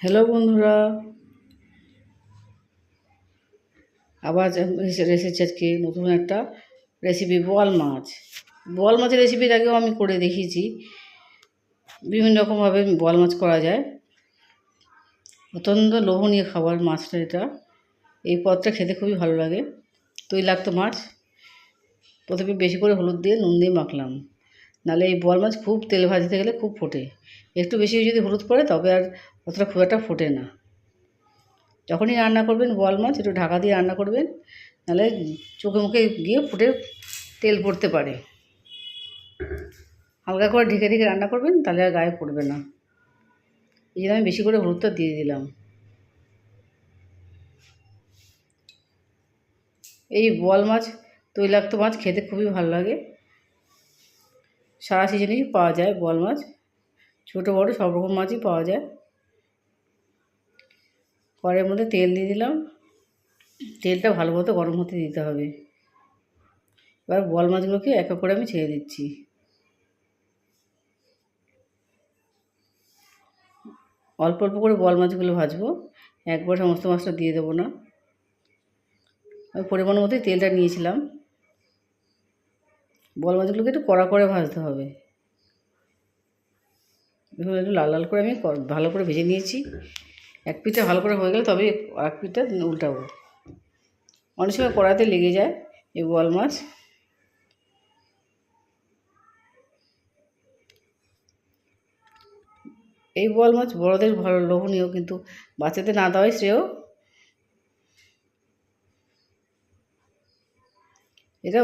Hello বন্ধুরা, আবার এসেছি আজকে নতুন একটা রেসিপি। বোয়াল মাছের রেসিপির আগেও আমি করে দেখিয়েছি। বিভিন্ন রকমভাবে বোয়াল মাছ করা যায়। অত্যন্ত লোভনীয় খাবার মাছটা এটা। এই পদটা খেতে খুবই ভালো লাগে। তৈলাক্ত মাছ প্রথমে বেশি করে হলুদ দিয়ে নুন দিয়ে মাখলাম, নাহলে এই বোয়াল মাছ খুব তেল ভাজতে গেলে খুব ফোটে। একটু বেশি যদি হলুদ পড়ে তবে আর অতটা খুব একটা ফোটে না। যখনই রান্না করবেন বোয়াল মাছ একটু ঢাকা দিয়ে রান্না করবেন, নাহলে চোখে মুখে গিয়ে ফুটে তেল পড়তে পারে। হালকা করে ঢেকে ঢেকে রান্না করবেন, তাহলে আর গায়ে পড়বে না। এই জন্য আমি বেশি করে হলুদটা দিয়ে দিলাম। এই বোয়াল মাছ তৈলাক্ত মাছ খেতে খুবই ভালো লাগে। সারা সিজনেই পাওয়া যায় বোয়াল মাছ, ছোটো বড়ো সব রকম মাছই পাওয়া যায়। কড়াইয়ের মধ্যে তেল দিয়ে দিলাম। তেলটা ভালো মতো গরম হতে দিতে হবে। এবার বোয়াল মাছগুলোকে এক এক করে আমি ছেড়ে দিচ্ছি। অল্প অল্প করে বোয়াল মাছগুলো ভাজবো, একবার সমস্ত মাছটা দিয়ে দেবো না। আমি পরিমাণ মতোই তেলটা নিয়েছিলাম। বোয়াল মাছগুলোকে একটু কড়া করে ভাজতে হবে। এভাবে একটু লাল লাল করে আমি ভালো করে ভেজে নিয়েছি। এক পিঠটা ভালো করে হয়ে গেলে তবে আরেক পিঠটা উল্টাবো। অনেক সময় কড়াতে লেগে যায় এই বোয়াল মাছ। এই বোয়াল মাছ বড়দের ভালো লোভনীয়, কিন্তু বাচ্চাদের না দেওয়াই শ্রেয়। এটা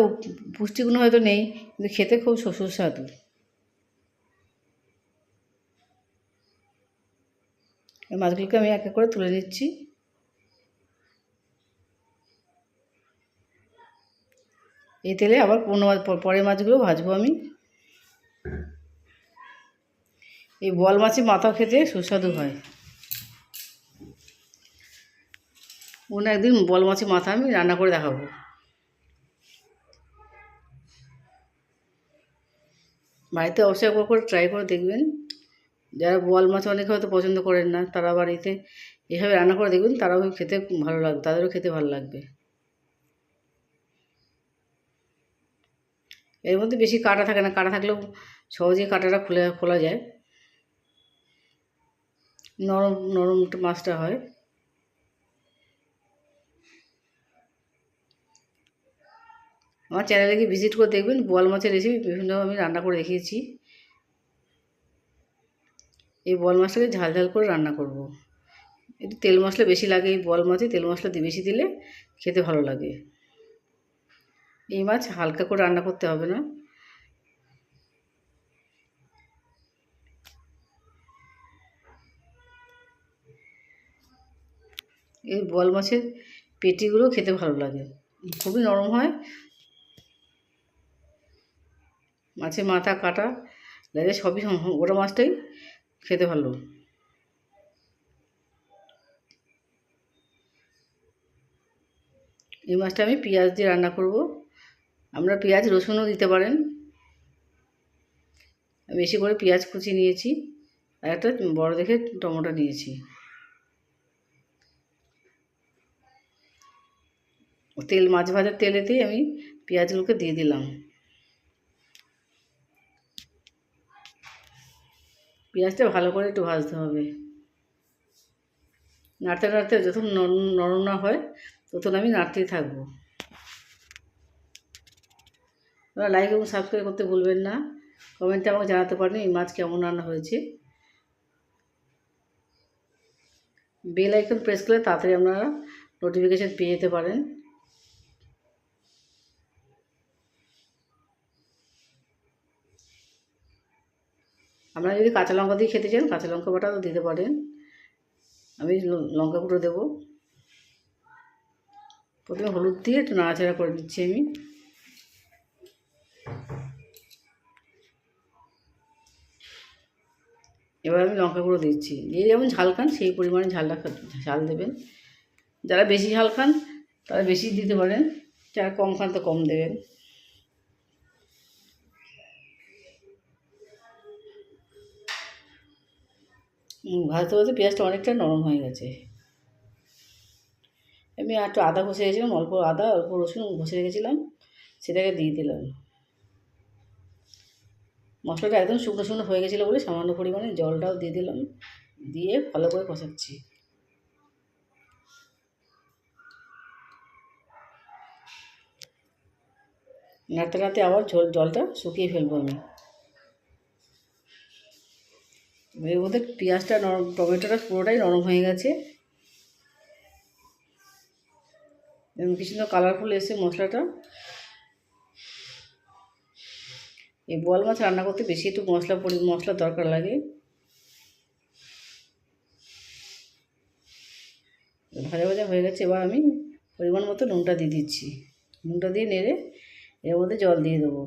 পুষ্টিগুণ হয়তো নেই, কিন্তু খেতে খুব সুস্বাদু। এই মাছগুলোকে আমি এক এক করে তুলে নিচ্ছি। এই তেলে আবার পরের মাছগুলো ভাজবো আমি। এই বোয়াল মাছের মাথা খেতে সুস্বাদু হয়। অন্য একদিন বোয়াল মাছের মাথা আমি রান্না করে দেখাবো। বাড়িতে অবশ্যই একবার করে ট্রাই করে দেখবেন। যারা বোয়াল মাছ অনেকে হয়তো পছন্দ করেন না, তারা বাড়িতে এভাবে রান্না করে দেখবেন, তারাও খেতে ভালো লাগবে, তাদেরও খেতে ভালো লাগবে। এর মধ্যে বেশি কাটা থাকে না, কাটা থাকলেও সহজেই কাটাটা খোলা যায়। নরম নরম মাছটা হয়। আমার চ্যানেলে গিয়ে ভিজিট করে দেখবেন, বোয়াল মাছের রেসিপি বিভিন্নভাবে আমি রান্না করে দেখিয়েছি। এই বোয়াল মাছটাকে ঝাল ঝাল করে রান্না করব। একটু তেল মশলা বেশি লাগে এই বোয়াল মাছে, তেল মশলা বেশি দিলে খেতে ভালো লাগে। এই মাছ হালকা করে রান্না করতে হবে না। এই বোয়াল মাছের পেটিগুলো খেতে ভালো লাগে, খুবই নরম হয়। মাছের মাথা কাটা লাগে সবই, ওটা মাছটাই খেতে ভালো। এই মাছটা আমি পেঁয়াজ দিয়ে রান্না করব। আমরা পেঁয়াজ রসুনও দিতে পারেন। বেশি করে পেঁয়াজ কুচি নিয়েছি, আর একটা বড় দেখে টমেটো নিয়েছি। মাছ ভাজার তেলেতেই আমি পেঁয়াজগুলোকে দিয়ে দিলাম। পেঁয়াজটা ভালো করে একটু ভাজতে হবে। নাড়তে নাড়তে যতক্ষণ নরম না হয় ততক্ষণ আমি নাড়তেই থাকবো। আপনারা লাইক এবং সাবস্ক্রাইব করতে ভুলবেন না। কমেন্টে আমাকে জানাতে পারেন এই মাছ কেমন রান্না হয়েছে। বেল আইকন প্রেস করলে তাড়াতাড়ি আপনারা নোটিফিকেশান পেয়ে যেতে পারেন। আপনারা যদি কাঁচা লঙ্কা দিয়ে খেতে চান, কাঁচা লঙ্কা বাটাও দিতে পারেন। আমি লঙ্কা গুঁড়ো দেবো। প্রথমে হলুদ দিয়ে একটু নাড়াচাড়া করে দিচ্ছি আমি। এবার আমি লঙ্কা গুঁড়ো দিচ্ছি। যে যেমন ঝাল খান সেই পরিমাণে ঝাল দেবেন। যারা বেশি ঝাল খান তারা বেশি দিতে পারেন, যারা কম খান তো কম দেবেন। ভাজতে ভাজতে পেঁয়াজটা অনেকটা নরম হয়ে গেছে। আমি একটু আদা ঘষে রেখেছিলাম, অল্প আদা অল্প রসুন ঘষে রেখেছিলাম, সেটাকে দিয়ে দিলাম। মশলাটা একদম শুকনো শুকনো হয়ে গেছিলো বলে সামান্য পরিমাণে জলটাও দিয়ে দিলাম, দিয়ে ভালো করে কষাচ্ছি। নাড়তে নাড়তে আবার জলটা শুকিয়ে ফেলবো আমি। এর মধ্যে পেঁয়াজটা নরম, টমেটোটা পুরোটাই নরম হয়ে গেছে এবং কি সুন্দর কালারফুল এসে মশলাটা। এই বোয়াল মাছ রান্না করতে বেশি একটু মশলার দরকার লাগে। ভাজা ভাজা হয়ে গেছে, এবার আমি পরিমাণ মতো নুনটা দিয়ে দিচ্ছি। নুনটা দিয়ে নেড়ে এর মধ্যে জল দিয়ে দেবো।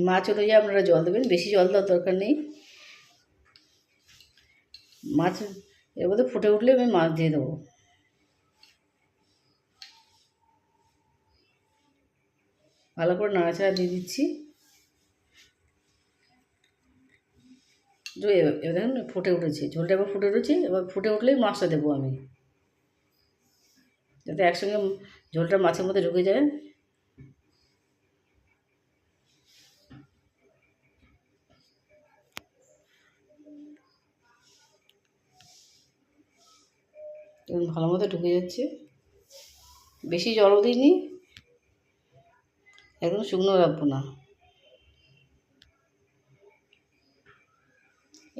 মাছ অনুযায়ী আপনারা জল দেবেন, বেশি জল দেওয়ার দরকার নেই। মাছ এর মধ্যে ফুটে উঠলে আমি মাছ দিয়ে দেবো। ভালো করে নাড়াচাড়া দিয়ে দিচ্ছি। এবার দেখুন ফুটে উঠেছে, ঝোলটা এবার ফুটে উঠেছে। এবার ফুটে উঠলেই মাছটা দেবো আমি, যাতে একসঙ্গে ঝোলটা মাছের মধ্যে ঢুকে যায়। এবং ভালো মতো ঢুকে যাচ্ছে। বেশি জলও দিইনি, একদম শুকনো রাখবো না।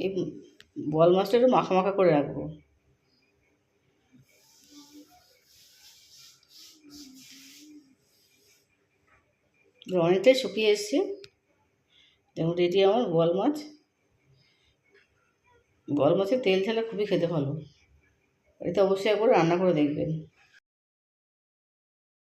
এই বোয়াল মাছটা একটু মাখা মাখা করে রাখবো। অনেকটাই শুকিয়ে এসছে, যেমন রেডি আমার বোয়াল মাছ। বোয়াল মাছের তেল ঝালে খুবই খেতে ভালো। এটা অবশ্যই একবার রান্না করে দেখবেন।